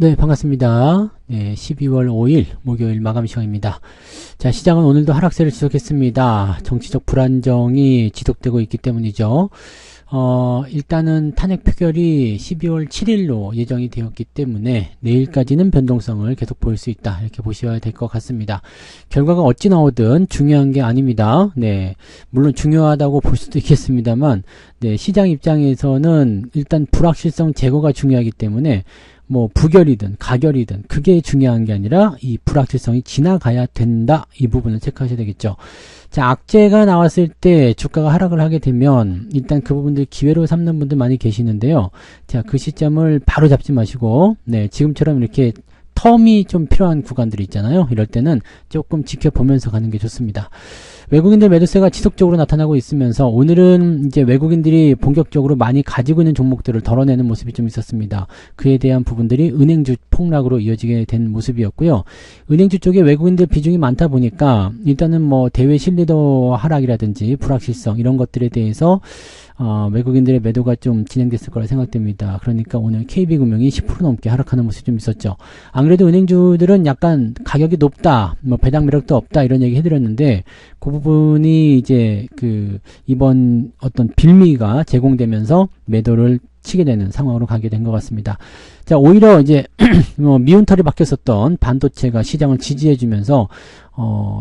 네, 반갑습니다. 네, 12월 5일 목요일 마감 시간입니다. 자, 시장은 오늘도 하락세를 지속했습니다. 정치적 불안정이 지속되고 있기 때문이죠. 일단은 탄핵 표결이 12월 7일로 예정이 되었기 때문에 내일까지는 변동성을 계속 보일 수 있다. 이렇게 보셔야 될 것 같습니다. 결과가 어찌 나오든 중요한 게 아닙니다. 네, 물론 중요하다고 볼 수도 있겠습니다만, 네, 시장 입장에서는 일단 불확실성 제거가 중요하기 때문에 뭐 부결이든 가결이든 그게 중요한 게 아니라 이 불확실성이 지나가야 된다. 이 부분을 체크하셔야 되겠죠. 자, 악재가 나왔을 때 주가가 하락을 하게 되면 일단 그 부분들 기회로 삼는 분들 많이 계시는데요. 자, 그 시점을 바로 잡지 마시고, 네, 지금처럼 이렇게 텀이 좀 필요한 구간들이 있잖아요. 이럴 때는 조금 지켜보면서 가는 게 좋습니다. 외국인들 매도세가 지속적으로 나타나고 있으면서 오늘은 이제 외국인들이 본격적으로 많이 가지고 있는 종목들을 덜어내는 모습이 좀 있었습니다. 그에 대한 부분들이 은행주 폭락으로 이어지게 된 모습이었고요. 은행주 쪽에 외국인들 비중이 많다 보니까 일단은 뭐 대외 신뢰도 하락이라든지 불확실성 이런 것들에 대해서 외국인들의 매도가 좀 진행됐을 거라 생각됩니다. 그러니까 오늘 KB금융이 10% 넘게 하락하는 모습이 좀 있었죠. 안 그래도 은행주들은 약간 가격이 높다, 뭐 배당 매력도 없다 이런 얘기 해드렸는데 그 부분이 이제 이번 어떤 빌미가 제공되면서 매도를 치게 되는 상황으로 가게 된 것 같습니다. 자, 오히려 이제 미운 털이 박혔었던 반도체가 시장을 지지해주면서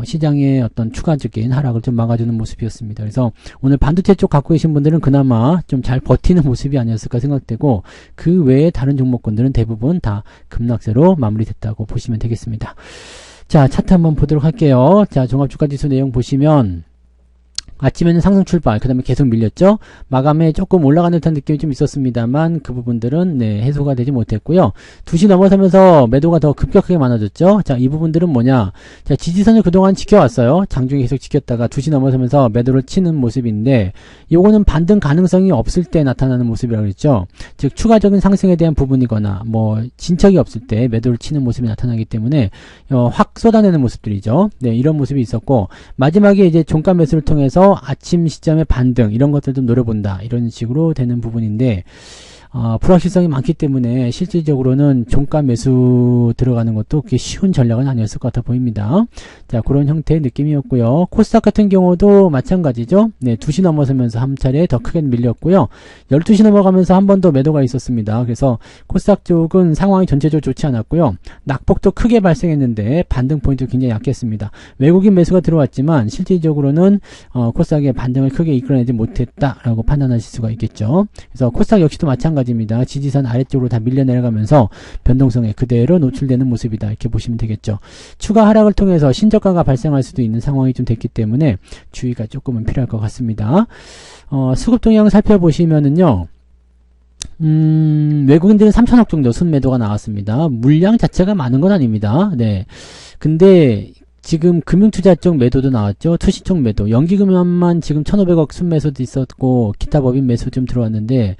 시장의 어떤 추가적인 하락을 좀 막아주는 모습이었습니다. 그래서 오늘 반도체 쪽 갖고 계신 분들은 그나마 좀 잘 버티는 모습이 아니었을까 생각되고 그 외에 다른 종목군들은 대부분 다 급락세로 마무리됐다고 보시면 되겠습니다. 자, 차트 한번 보도록 할게요. 자, 종합주가지수 내용 보시면 아침에는 상승 출발, 그 다음에 계속 밀렸죠. 마감에 조금 올라가는 듯한 느낌이 좀 있었습니다만 그 부분들은 네, 해소가 되지 못했고요. 2시 넘어서면서 매도가 더 급격하게 많아졌죠. 자, 이 부분들은 뭐냐. 자, 지지선을 그동안 지켜왔어요. 장중에 계속 지켰다가 2시 넘어서면서 매도를 치는 모습인데 요거는 반등 가능성이 없을 때 나타나는 모습이라고 그랬죠. 즉 추가적인 상승에 대한 부분이거나 뭐 진척이 없을 때 매도를 치는 모습이 나타나기 때문에 확 쏟아내는 모습들이죠. 네, 이런 모습이 있었고 마지막에 이제 종가 매수를 통해서 아침 시점의 반등 이런 것들 좀 노려본다 이런 식으로 되는 부분인데 불확실성이 많기 때문에 실질적으로는 종가 매수 들어가는 것도 그렇게 쉬운 전략은 아니었을 것 같아 보입니다. 자, 그런 형태의 느낌이었고요. 코스닥 같은 경우도 마찬가지죠. 네, 2시 넘어서면서 한 차례 더 크게 밀렸고요. 12시 넘어가면서 한 번 더 매도가 있었습니다. 그래서 코스닥 쪽은 상황이 전체적으로 좋지 않았고요. 낙폭도 크게 발생했는데 반등 포인트가 굉장히 약했습니다. 외국인 매수가 들어왔지만 실질적으로는 코스닥의 반등을 크게 이끌어내지 못했다라고 판단하실 수가 있겠죠. 그래서 코스닥 역시도 마찬가지입니다. 지지선 아래쪽으로 다 밀려 내려가면서 변동성에 그대로 노출되는 모습이다. 이렇게 보시면 되겠죠. 추가 하락을 통해서 신저가가 발생할 수도 있는 상황이 좀 됐기 때문에 주의가 조금은 필요할 것 같습니다. 수급 동향을 살펴보시면은요. 외국인들은 3천억 정도 순매도가 나왔습니다. 물량 자체가 많은 건 아닙니다. 네. 근데 지금 금융투자 쪽 매도도 나왔죠. 투시 쪽 매도. 연기금융만 지금 1,500억 순매수도 있었고 기타 법인 매수 좀 들어왔는데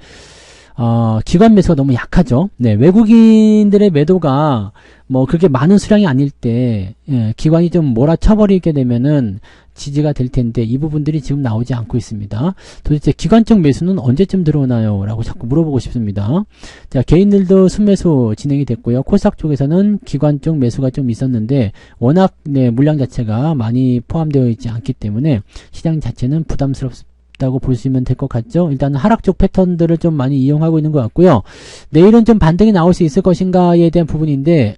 기관 매수가 너무 약하죠. 네, 외국인들의 매도가 뭐 그렇게 많은 수량이 아닐 때 기관이 좀 몰아쳐버리게 되면은 지지가 될 텐데 이 부분들이 지금 나오지 않고 있습니다. 도대체 기관적 매수는 언제쯤 들어오나요? 라고 자꾸 물어보고 싶습니다. 자, 개인들도 순매수 진행이 됐고요. 코스닥 쪽에서는 기관 쪽 매수가 좀 있었는데 워낙 네, 물량 자체가 많이 포함되어 있지 않기 때문에 시장 자체는 부담스럽다고 보시면 될 것 같죠. 일단 하락 쪽 패턴들을 좀 많이 이용하고 있는 것 같고요. 내일은 좀 반등이 나올 수 있을 것인가에 대한 부분인데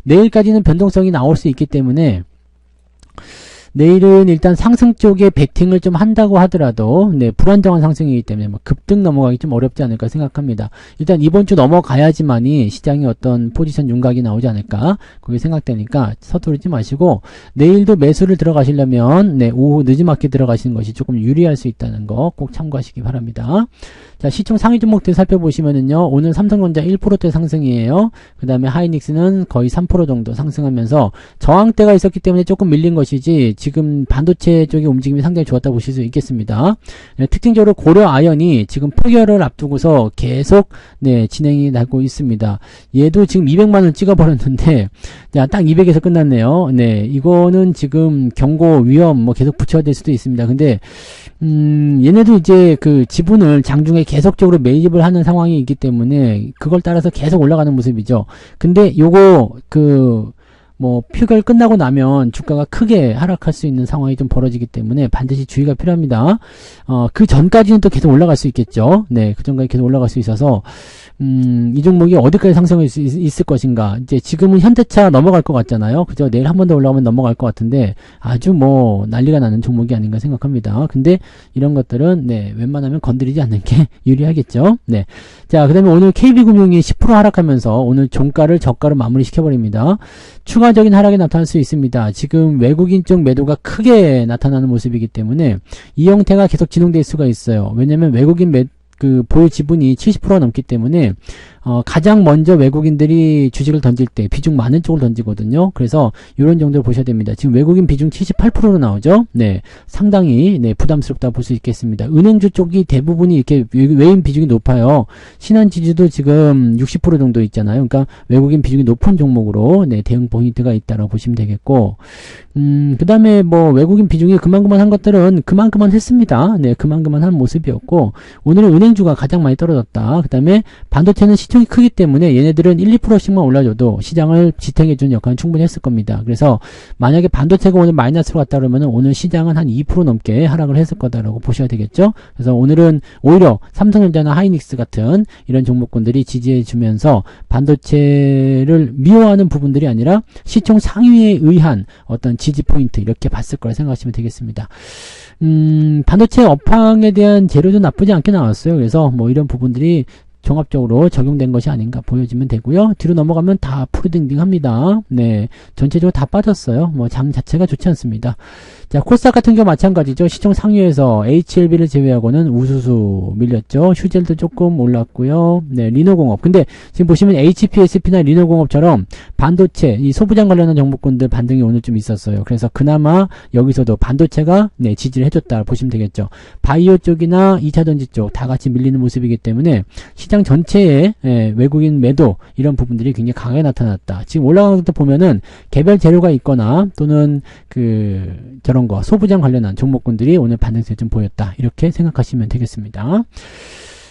내일까지는 변동성이 나올 수 있기 때문에 내일은 일단 상승 쪽에 베팅을 좀 한다고 하더라도 네, 불안정한 상승이기 때문에 뭐 급등 넘어가기 좀 어렵지 않을까 생각합니다. 일단 이번 주 넘어가야지만이 시장에 어떤 포지션 윤곽이 나오지 않을까 그게 생각되니까 서두르지 마시고 내일도 매수를 들어가시려면 네, 오후 늦지막히 들어가시는 것이 조금 유리할 수 있다는 거 꼭 참고하시기 바랍니다. 자, 시총 상위 종목들 살펴보시면은요. 오늘 삼성전자 1%대 상승이에요. 그 다음에 하이닉스는 거의 3% 정도 상승하면서 저항대가 있었기 때문에 조금 밀린 것이지 지금 반도체 쪽의 움직임이 상당히 좋았다고 보실 수 있겠습니다. 네, 특징적으로 고려 아연이 지금 포결을 앞두고서 계속 네, 진행이 나고 있습니다. 얘도 지금 200만원 찍어버렸는데 자, 딱 200에서 끝났네요. 네, 이거는 지금 경고 위험 뭐 계속 붙여야 될 수도 있습니다. 근데 얘네도 이제 그 지분을 장중에 계속적으로 매집을 하는 상황이 있기 때문에 그걸 따라서 계속 올라가는 모습이죠. 근데 요거 뭐 표결 끝나고 나면 주가가 크게 하락할 수 있는 상황이 좀 벌어지기 때문에 반드시 주의가 필요합니다. 그 전까지는 또 계속 올라갈 수 있겠죠. 네, 그 전까지 계속 올라갈 수 있어서 이 종목이 어디까지 상승할 수 있을 것인가. 이제 지금은 현대차 넘어갈 것 같잖아요. 그죠? 내일 한 번 더 올라오면 넘어갈 것 같은데 아주 뭐 난리가 나는 종목이 아닌가 생각합니다. 근데 이런 것들은 네, 웬만하면 건드리지 않는 게 유리하겠죠. 네. 자, 그 다음에 오늘 KB금융이 10% 하락하면서 오늘 종가를 저가로 마무리 시켜버립니다. 추가적인 하락이 나타날 수 있습니다. 지금 외국인 쪽 매도가 크게 나타나는 모습이기 때문에 이 형태가 계속 진행될 수가 있어요. 왜냐면 외국인 보유 지분이 70%가 넘기 때문에 가장 먼저 외국인들이 주식을 던질 때 비중 많은 쪽을 던지거든요. 그래서 이런 정도를 보셔야 됩니다. 지금 외국인 비중 78%로 나오죠. 네, 상당히 네, 부담스럽다고 볼 수 있겠습니다. 은행주 쪽이 대부분이 이렇게 외인 비중이 높아요. 신한지주도 지금 60% 정도 있잖아요. 그러니까 외국인 비중이 높은 종목으로 네, 대응 포인트가 있다라고 보시면 되겠고, 그 다음에 뭐 외국인 비중이 그만한 것들은 그만 했습니다. 네, 그만 한 모습이었고, 오늘은 은행주가 가장 많이 떨어졌다. 그 다음에 반도체는 시총이 크기 때문에 얘네들은 1, 2%씩만 올라줘도 시장을 지탱해주는 역할은 충분히 했을 겁니다. 그래서 만약에 반도체가 오늘 마이너스로 갔다 그러면 오늘 시장은 한 2% 넘게 하락을 했을 거다라고 보셔야 되겠죠. 그래서 오늘은 오히려 삼성전자나 하이닉스 같은 이런 종목군들이 지지해주면서 반도체를 미워하는 부분들이 아니라 시총 상위에 의한 어떤 지지 포인트 이렇게 봤을 거라 생각하시면 되겠습니다. 반도체 업황에 대한 재료도 나쁘지 않게 나왔어요. 그래서 뭐 이런 부분들이 종합적으로 적용된 것이 아닌가 보여지면 되고요. 뒤로 넘어가면 다 푸르딩딩합니다. 네, 전체적으로 다 빠졌어요. 뭐 장 자체가 좋지 않습니다. 자, 코스닥 같은 경우 마찬가지죠. 시총 상위에서 HLB를 제외하고는 우수수 밀렸죠. 휴젤도 조금 올랐고요. 네, 리노공업. 근데 지금 보시면 HPSP나 리노공업처럼 반도체, 이 소부장 관련한 종목군들 반등이 오늘 좀 있었어요. 그래서 그나마 여기서도 반도체가 네, 지지를 해줬다 보시면 되겠죠. 바이오 쪽이나 2차전지 쪽 다 같이 밀리는 모습이기 때문에 시장 전체에 외국인 매도 이런 부분들이 굉장히 강하게 나타났다. 지금 올라가는 것도 보면은 개별 재료가 있거나 또는 저런 거 소부장 관련한 종목군들이 오늘 반등세 좀 보였다. 이렇게 생각하시면 되겠습니다.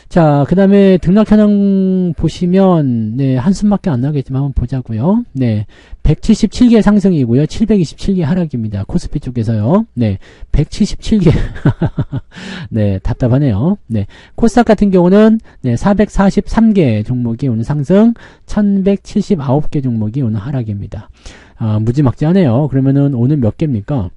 자, 그 다음에 등락 현황 보시면, 네, 한숨밖에 안 나겠지만 한번 보자고요. 네, 177개 상승이고요. 727개 하락입니다. 코스피 쪽에서요. 네, 177개. 네, 답답하네요. 네, 코스닥 같은 경우는, 네, 443개 종목이 오늘 상승, 1179개 종목이 오늘 하락입니다. 무지막지하네요. 그러면은 오늘 몇 개입니까?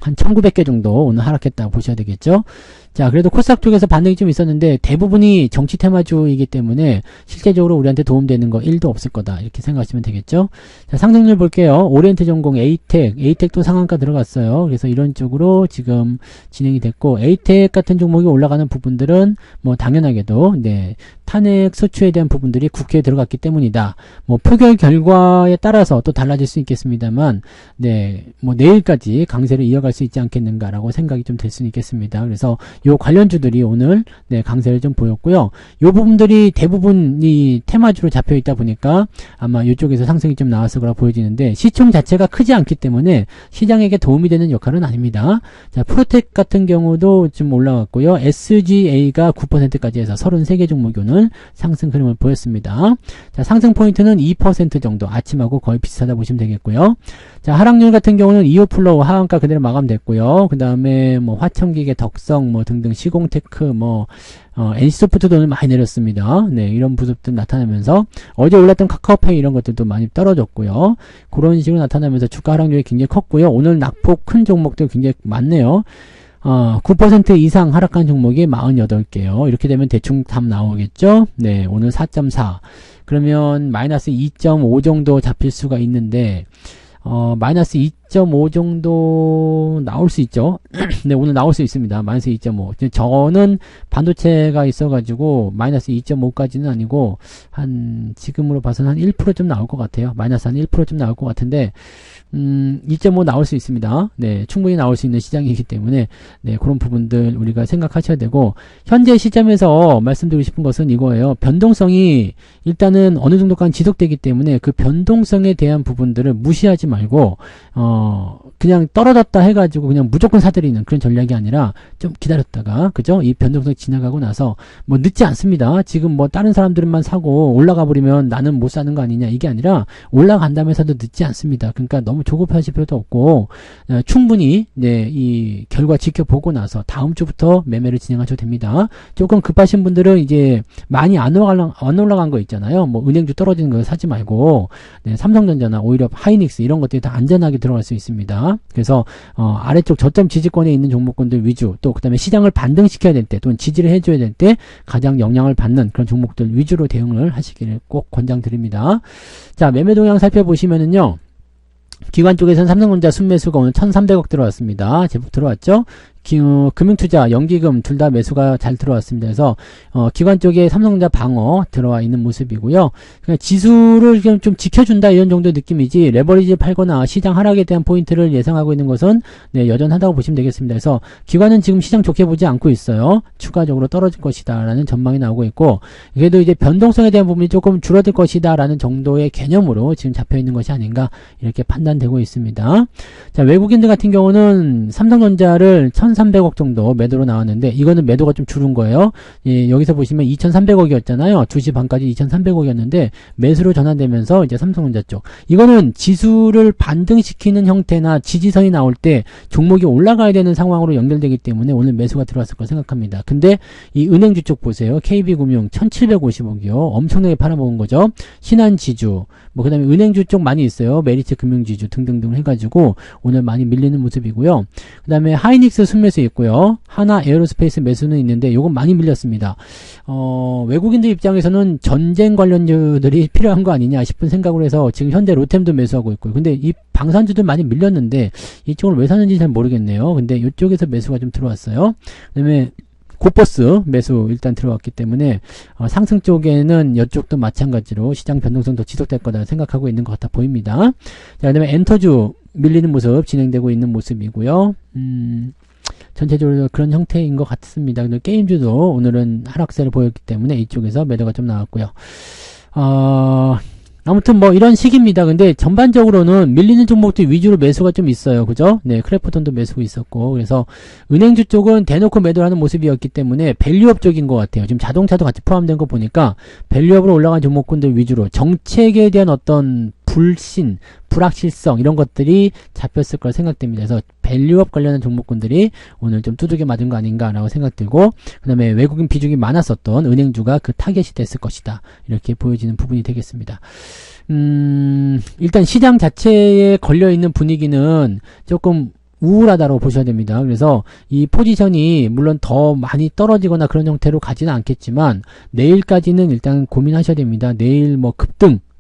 한 1900개 정도 오늘 하락했다고 보셔야 되겠죠. 자, 그래도 코스닥 쪽에서 반등이 좀 있었는데 대부분이 정치 테마주이기 때문에 실제적으로 우리한테 도움되는 거 1도 없을 거다 이렇게 생각하시면 되겠죠. 자, 상승률 볼게요. 오리엔트 전공 에이텍도 상한가 들어갔어요. 그래서 이런 쪽으로 지금 진행이 됐고, 에이텍 같은 종목이 올라가는 부분들은 뭐 당연하게도 네, 탄핵 소추에 대한 부분들이 국회에 들어갔기 때문이다. 뭐 표결 결과에 따라서 또 달라질 수 있겠습니다만, 네, 뭐 내일까지 강세를 이어갈 수 있지 않겠는가라고 생각이 좀 될 수 있겠습니다. 그래서 요 관련주들이 오늘 네, 강세를 좀 보였고요. 요 부분들이 대부분 이 테마주로 잡혀 있다 보니까 아마 이쪽에서 상승이 좀 나왔을 거라 보여지는데, 시총 자체가 크지 않기 때문에 시장에게 도움이 되는 역할은 아닙니다. 자, 프로텍 같은 경우도 좀 올라갔고요. SGA가 9%까지 해서 33개 종목이 오늘 상승 흐름을 보였습니다. 자, 상승 포인트는 2% 정도, 아침하고 거의 비슷하다 보시면 되겠고요. 자, 하락률 같은 경우는 이오플로우 하한가 그대로 마감됐고요. 그 다음에 뭐 화천기계, 덕성 뭐 등등 시공테크 뭐 NC소프트도 오늘 많이 내렸습니다. 네, 이런 부습들 나타나면서 어제 올랐던 카카오페이 이런 것들도 많이 떨어졌고요. 그런 식으로 나타나면서 주가 하락률이 굉장히 컸고요. 오늘 낙폭 큰 종목들 굉장히 많네요. 9% 이상 하락한 종목이 48개요. 이렇게 되면 대충 답 나오겠죠? 네, 오늘 4.4. 그러면 마이너스 2.5 정도 잡힐 수가 있는데, 마이너스 2.5 정도 나올 수 있죠. 네, 오늘 나올 수 있습니다. 마이너스 2.5. 저는 반도체가 있어가지고 마이너스 2.5까지는 아니고 지금으로 봐서는 한 1%좀 나올 것 같아요. 마이너스 한 1%좀 나올 것 같은데 2.5 나올 수 있습니다. 네, 충분히 나올 수 있는 시장이기 때문에 네, 그런 부분들 우리가 생각하셔야 되고, 현재 시점에서 말씀드리고 싶은 것은 이거예요. 변동성이 일단은 어느 정도까지 지속되기 때문에 그 변동성에 대한 부분들을 무시하지 말고 그냥 떨어졌다 해가지고 그냥 무조건 사들이는 그런 전략이 아니라 좀 기다렸다가, 그죠? 이 변동성이 지나가고 나서 뭐 늦지 않습니다. 지금 뭐 다른 사람들만 사고 올라가 버리면 나는 못 사는 거 아니냐, 이게 아니라 올라간다면 사도 늦지 않습니다. 그러니까 너무 조급하실 필요도 없고 충분히 네, 이 결과 지켜보고 나서 다음 주부터 매매를 진행하셔도 됩니다. 조금 급하신 분들은 이제 많이 안 올라간 거 있잖아요. 뭐 은행주 떨어지는 거 사지 말고 네, 삼성전자나 오히려 하이닉스 이런 것들이 다 안전하게 들어갈 수 있습니다. 그래서 아래쪽 저점 지지권에 있는 종목군들 위주, 또 그다음에 시장을 반등시켜야 될 때 또는 지지를 해줘야 될 때 가장 영향을 받는 그런 종목들 위주로 대응을 하시기를 꼭 권장드립니다. 자, 매매 동향 살펴보시면은요, 기관 쪽에서는 삼성전자 순매수가 오늘 1,300억 들어왔습니다. 제법 들어왔죠? 금융투자, 연기금 둘 다 매수가 잘 들어왔습니다. 그래서 기관 쪽에 삼성전자 방어 들어와 있는 모습이고요. 그러니까 지수를 좀 지켜준다 이런 정도의 느낌이지, 레버리지 팔거나 시장 하락에 대한 포인트를 예상하고 있는 것은 네, 여전하다고 보시면 되겠습니다. 그래서 기관은 지금 시장 좋게 보지 않고 있어요. 추가적으로 떨어질 것이다 라는 전망이 나오고 있고, 그래도 이제 변동성에 대한 부분이 조금 줄어들 것이다 라는 정도의 개념으로 지금 잡혀 있는 것이 아닌가 이렇게 판단되고 있습니다. 자, 외국인들 같은 경우는 삼성전자를 1,300억 정도 매도로 나왔는데, 이거는 매도가 좀 줄은 거예요. 예, 여기서 보시면 2,300억이었잖아요. 2시 반까지 2,300억이었는데 매수로 전환되면서 이제 삼성전자 쪽, 이거는 지수를 반등시키는 형태나 지지선이 나올 때 종목이 올라가야 되는 상황으로 연결되기 때문에 오늘 매수가 들어왔을 거 생각합니다. 근데 이 은행주 쪽 보세요. KB금융 1,750억이요. 엄청나게 팔아먹은 거죠. 신한지주, 뭐 그다음에 은행주 쪽 많이 있어요. 메리츠 금융지주 등등등 해가지고 오늘 많이 밀리는 모습이고요. 그다음에 하이닉스 순매수 있고요. 하나 에어로스페이스 매수는 있는데 요건 많이 밀렸습니다. 외국인들 입장에서는 전쟁 관련주들이 필요한 거 아니냐 싶은 생각을 해서 지금 현대 로템도 매수하고 있고요. 근데 이 방산주들 많이 밀렸는데 이쪽을 왜 사는지 잘 모르겠네요. 근데 이쪽에서 매수가 좀 들어왔어요. 그다음에 고버스 매수 일단 들어왔기 때문에 상승 쪽에는 이쪽도 마찬가지로 시장 변동성도 지속될 거다 생각하고 있는 것 같아 보입니다. 자, 그다음에 엔터주 밀리는 모습 진행되고 있는 모습이고요. 전체적으로 그런 형태인 것 같습니다. 근데 게임주도 오늘은 하락세를 보였기 때문에 이쪽에서 매도가 좀 나왔고요. 아무튼 뭐 이런 식입니다. 근데 전반적으로는 밀리는 종목들 위주로 매수가 좀 있어요. 그죠? 네, 크래프톤도 매수가 있었고, 그래서 은행주 쪽은 대놓고 매도를 하는 모습이었기 때문에 밸류업 쪽인 것 같아요. 지금 자동차도 같이 포함된 거 보니까 밸류업으로 올라간 종목군들 위주로 정책에 대한 어떤 불확실성 이런 것들이 잡혔을 거라 생각됩니다. 그래서 밸류업 관련한 종목군들이 오늘 좀 두들겨 맞은 거 아닌가라고 생각들고, 그 다음에 외국인 비중이 많았었던 은행주가 그 타겟이 됐을 것이다 이렇게 보여지는 부분이 되겠습니다. 일단 시장 자체에 걸려있는 분위기는 조금 우울하다고 보셔야 됩니다. 그래서 이 포지션이 물론 더 많이 떨어지거나 그런 형태로 가지는 않겠지만 내일까지는 일단 고민하셔야 됩니다. 내일 뭐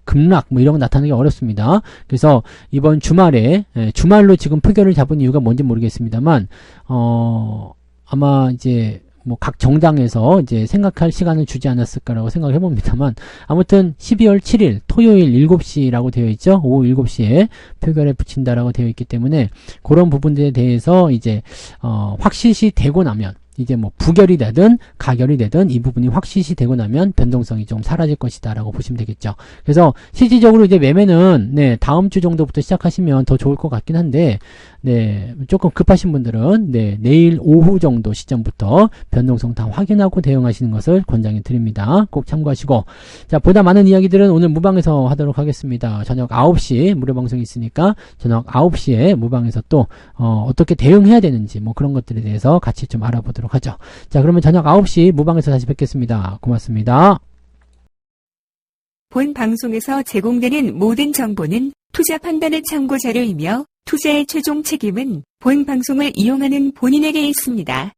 급락 뭐 이런 거 나타나기 어렵습니다. 그래서 이번 주말에 주말로 지금 표결을 잡은 이유가 뭔지 모르겠습니다만 아마 이제 뭐 각 정당에서 이제 생각할 시간을 주지 않았을까라고 생각을 해봅니다만, 아무튼 12월 7일 토요일 7시라고 되어 있죠. 오후 7시에 표결에 붙인다라고 되어 있기 때문에 그런 부분들에 대해서 이제 확실시 되고 나면, 이제 뭐 부결이 되든 가결이 되든 이 부분이 확실시 되고 나면 변동성이 좀 사라질 것이다 라고 보시면 되겠죠. 그래서 실질적으로 이제 매매는 네, 다음 주 정도부터 시작하시면 더 좋을 것 같긴 한데, 네, 조금 급하신 분들은 네, 내일 오후 정도 시점부터 변동성 다 확인하고 대응하시는 것을 권장해 드립니다. 꼭 참고하시고, 자, 보다 많은 이야기들은 오늘 무방에서 하도록 하겠습니다. 저녁 9시 무료 방송이 있으니까 저녁 9시에 무방에서 또 어떻게 대응해야 되는지 뭐 그런 것들에 대해서 같이 좀 알아보도록 하죠. 자, 그러면 저녁 9시 무방에서 다시 뵙겠습니다. 고맙습니다. 본 방송에서 제공되는 모든 정보는 투자 판단의 참고 자료이며 투자의 최종 책임은 본 방송을 이용하는 본인에게 있습니다.